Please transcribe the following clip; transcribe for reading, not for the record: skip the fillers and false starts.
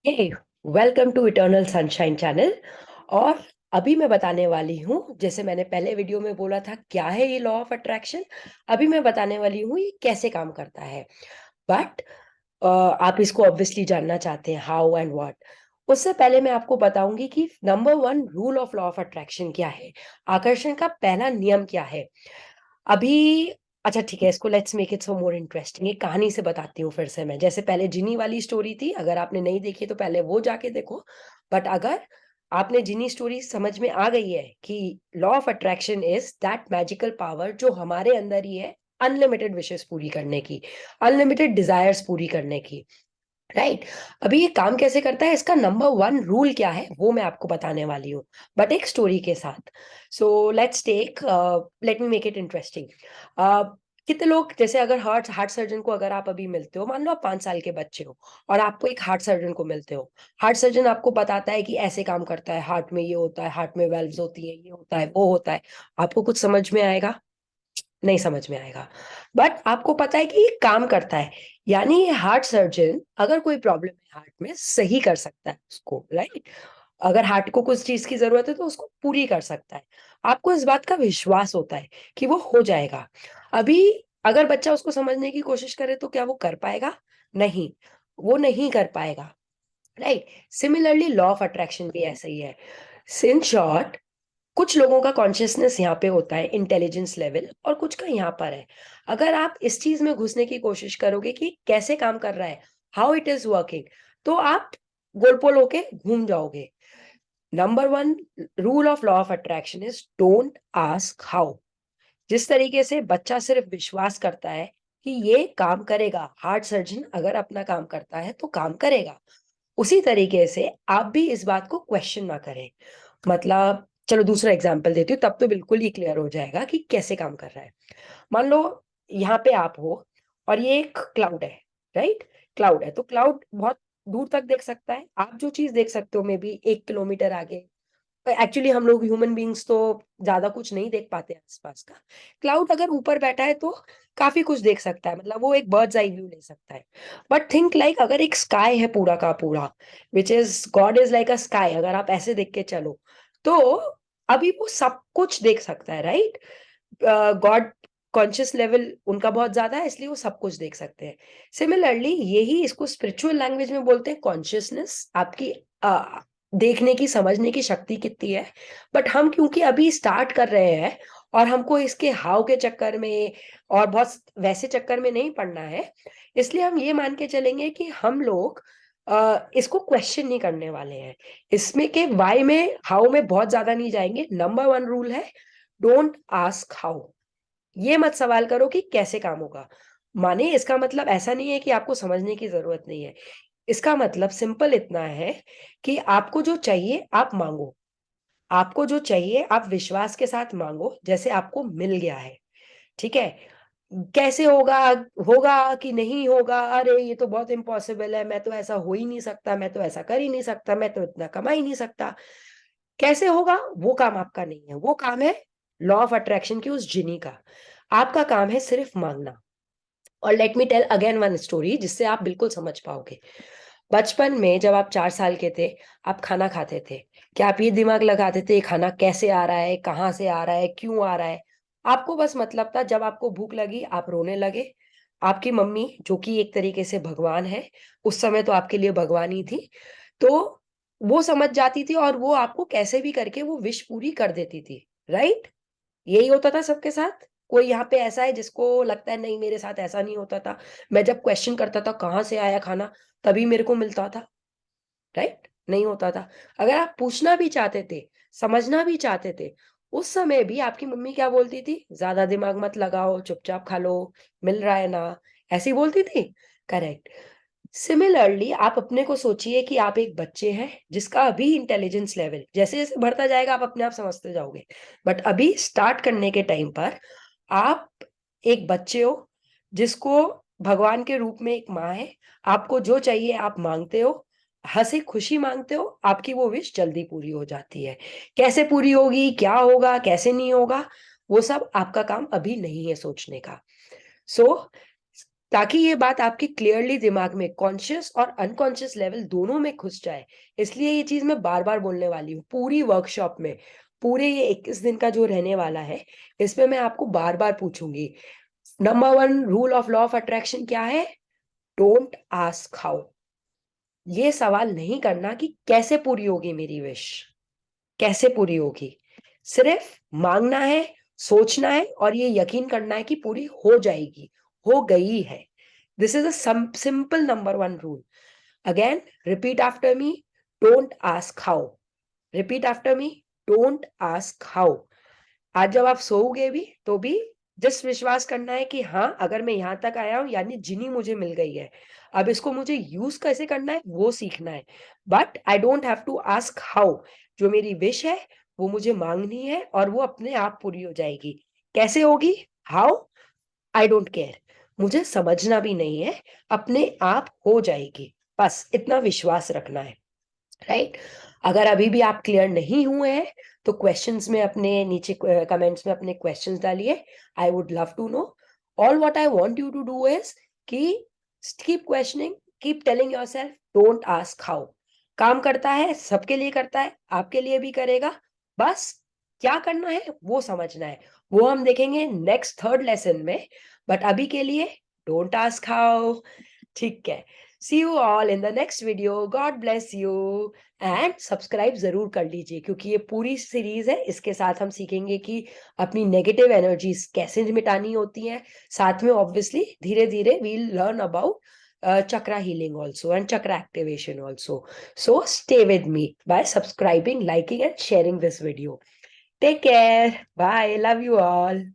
Hey welcome to eternal sunshine channel. और अभी मैं बताने वाली हूँ, जैसे मैंने पहले वीडियो में बोला था क्या है ये लॉ ऑफ अट्रैक्शन। अभी मैं बताने वाली हूँ ये कैसे काम करता है। बट आप इसको ऑब्वियसली जानना चाहते हैं हाउ एंड व्हाट। उससे पहले मैं आपको बताऊंगी कि number one rule of law of attraction क्या है, आकर्षण का पहला नियम क्या है। अभी अच्छा ठीक है, इसको let's make it so more interesting. एक कहानी से बताती हूँ फिर से मैं, जैसे पहले जिनी वाली स्टोरी थी, अगर आपने नहीं देखी तो पहले वो जाके देखो। बट अगर आपने जिनी स्टोरी समझ में आ गई है कि law of attraction is that magical power जो हमारे अंदर ही है, अनलिमिटेड विशेस पूरी करने की, अनलिमिटेड डिजायर्स पूरी करने की, राइट। अभी ये काम कैसे करता है, इसका नंबर वन रूल क्या है वो मैं आपको बताने वाली हूँ, बट एक स्टोरी के साथ। So let me make it interesting. कितने लोग, जैसे अगर हार्ट हार्ट सर्जन को अगर आप अभी मिलते हो, मान लो आप 5 साल के बच्चे हो और आपको एक हार्ट सर्जन को मिलते हो। हार्ट सर्जन आपको बताता है कि ऐसे काम करता है, हार्ट में ये होता है, हार्ट में वेल्व्स होती है, ये होता है, वो होता है। आपको कुछ समझ में आएगा? नहीं समझ में आएगा। बट आपको पता है कि ये काम करता है, यानी ये हार्ट सर्जन अगर कोई प्रॉब्लम है हार्ट में, सही कर सकता है उसको, राइट। अगर हार्ट को कुछ चीज की जरूरत है तो उसको पूरी कर सकता है। आपको इस बात का विश्वास होता है कि वो हो जाएगा। अभी अगर बच्चा उसको समझने की कोशिश करे तो क्या वो कर पाएगा? नहीं, वो नहीं कर पाएगा, right. Similarly law of attraction भी ऐसा ही है। इन शॉर्ट, कुछ लोगों का कॉन्शियसनेस यहाँ पे होता है, इंटेलिजेंस लेवल, और कुछ का यहाँ पर है। अगर आप इस चीज में घुसने की कोशिश करोगे कि कैसे काम कर रहा है, हाउ इट इज वर्किंग, तो आप गोलपोल होके घूम जाओगे। Number one rule of law of attraction is don't ask how. जिस तरीके से बच्चा सिर्फ विश्वास करता है कि ये काम करेगा, हार्ट सर्जन अगर अपना काम करता है तो काम करेगा, उसी तरीके से आप भी इस बात को क्वेश्चन ना करें। मतलब चलो दूसरा एग्जांपल देती हूँ, तब तो बिल्कुल ही क्लियर हो जाएगा कि कैसे काम कर रहा है। मान लो यहाँ पे आप हो और ये एक क्लाउड है, राइट। क्लाउड है तो क्लाउड बहुत दूर तक देख सकता है, आप जो चीज देख सकते हो मे बी 1 किलोमीटर आगे। एक्चुअली हम लोग ह्यूमन बींग्स तो ज्यादा कुछ नहीं देख पाते आसपास का। क्लाउड अगर ऊपर बैठा है तो काफी कुछ देख सकता है, मतलब वो एक बर्ड्स आई व्यू ले सकता है। बट थिंक लाइक अगर एक स्काई है पूरा का पूरा, which is God is like a sky, अगर आप ऐसे देख के चलो तो अभी वो सब कुछ देख सकता है, राइट। गॉड कॉन्शियस लेवल उनका बहुत ज्यादा है, इसलिए वो सब कुछ देख सकते हैं। सिमिलरली यही इसको स्पिरिचुअल लैंग्वेज में बोलते हैं कॉन्शियसनेस, आपकी देखने की समझने की शक्ति कितनी है। बट हम क्योंकि अभी स्टार्ट कर रहे हैं और हमको इसके हाव के चक्कर में और बहुत वैसे चक्कर में नहीं पड़ना है, इसलिए हम ये मान के चलेंगे कि हम लोग इसको क्वेश्चन नहीं करने वाले हैं। इसमें के वाई में हाउ में बहुत ज्यादा नहीं जाएंगे। नंबर वन रूल है डोंट आस्क हाउ। ये मत सवाल करो कि कैसे काम होगा। माने इसका मतलब ऐसा नहीं है कि आपको समझने की जरूरत नहीं है। इसका मतलब सिंपल इतना है कि आपको जो चाहिए आप मांगो। आपको जो चाहिए आप विश्वास के साथ मांगो, जैसे आपको मिल गया है, ठीक है। कैसे होगा, होगा कि नहीं होगा, अरे ये तो बहुत इम्पॉसिबल है, मैं तो ऐसा हो ही नहीं सकता, मैं तो ऐसा कर ही नहीं सकता, मैं तो इतना कमा ही नहीं सकता, कैसे होगा, वो काम आपका नहीं है। वो काम है लॉ ऑफ अट्रैक्शन की उस जिनी का। आपका काम है सिर्फ मांगना। और let me tell again one story जिससे आप बिल्कुल समझ पाओगे। बचपन में जब आप 4 साल के थे, आप खाना खाते थे, क्या आप ये दिमाग लगाते थे ये खाना कैसे आ रहा है, कहाँ से आ रहा है, क्यों आ रहा है? आपको बस मतलब था जब आपको भूख लगी आप रोने लगे। आपकी मम्मी जो कि एक तरीके से भगवान है, उस समय तो आपके लिए भगवान ही थी, तो वो समझ जाती थी और वो आपको कैसे भी करके वो विश पूरी कर देती थी, राइट। यही होता था सबके साथ? कोई यहाँ पे ऐसा है जिसको लगता है नहीं मेरे साथ ऐसा नहीं होता था, मैं जब क्वेश्चन करता था कहाँ से आया खाना तभी मेरे को मिलता था, राइट? नहीं होता था। अगर आप पूछना भी चाहते थे, समझना भी चाहते थे, उस समय भी आपकी मम्मी क्या बोलती थी? ज्यादा दिमाग मत लगाओ, चुपचाप खा लो, मिल रहा है ना, ऐसी बोलती थी। करेक्ट। सिमिलरली आप अपने को सोचिए कि आप एक बच्चे हैं जिसका अभी इंटेलिजेंस लेवल जैसे जैसे बढ़ता जाएगा आप अपने आप समझते जाओगे, बट अभी स्टार्ट करने के टाइम पर आप एक बच्चे हो जिसको भगवान के रूप में एक माँ है। आपको जो चाहिए आप मांगते हो, हंसी खुशी मांगते हो, आपकी वो विश जल्दी पूरी हो जाती है। कैसे पूरी होगी, क्या होगा, कैसे नहीं होगा, वो सब आपका काम अभी नहीं है सोचने का। सो ताकि ये बात आपके क्लियरली दिमाग में कॉन्शियस और अनकॉन्शियस लेवल दोनों में घुस जाए। इसलिए ये चीज मैं बार बार बोलने वाली हूँ पूरी वर्कशॉप में। पूरे ये 21 दिन का जो रहने वाला है, इसमें मैं आपको बार बार पूछूंगी। Number 1 rule of law of attraction क्या है? Don't ask how. ये सवाल नहीं करना कि कैसे पूरी होगी मेरी विश, कैसे पूरी होगी। सिर्फ मांगना है, सोचना है और ये यकीन करना है कि पूरी हो जाएगी, हो गई है। This is a simple number 1 rule. Again repeat after me, don't ask how. Repeat after me, don't ask how. आज जब आप सोओगे भी तो भी जस्ट विश्वास करना है कि हाँ, अगर मैं यहाँ तक आया हूँ यानी जिनी मुझे मिल गई है, अब इसको मुझे यूज कैसे करना है वो सीखना है। But I don't have to ask how. जो मेरी विश है वो मुझे मांगनी है और वो अपने आप पूरी हो जाएगी। कैसे होगी? हाउ? I don't care. मुझे समझना भी नहीं है, अपने आप हो जाएगी। बस इतना विश्वास रखना है। राइट? अगर अभी भी आप क्लियर नहीं हुए हैं तो क्वेश्चंस में अपने नीचे कमेंट्स में अपने क्वेश्चंस डालिए। I would love to know. All what I want you to do is कि keep questioning, keep telling yourself don't ask how. काम करता है, सबके लिए करता है, आपके लिए भी करेगा। बस क्या करना है वो समझना है। वो हम देखेंगे नेक्स्ट थर्ड लेसन में। बट अभी के लिए डोंट आस्क हाउ। ठीक है। See you all in the next video. God bless you. And subscribe जरूर कर लीजिए क्योंकि ये पूरी सीरीज है। इसके साथ हम सीखेंगे कि अपनी नेगेटिव एनर्जीज कैसे मिटानी होती हैं। साथ में ऑब्वियसली धीरे धीरे will learn about chakra healing also and chakra activation also. So stay with me by subscribing, liking and sharing this video. Take care. Bye. Love you all.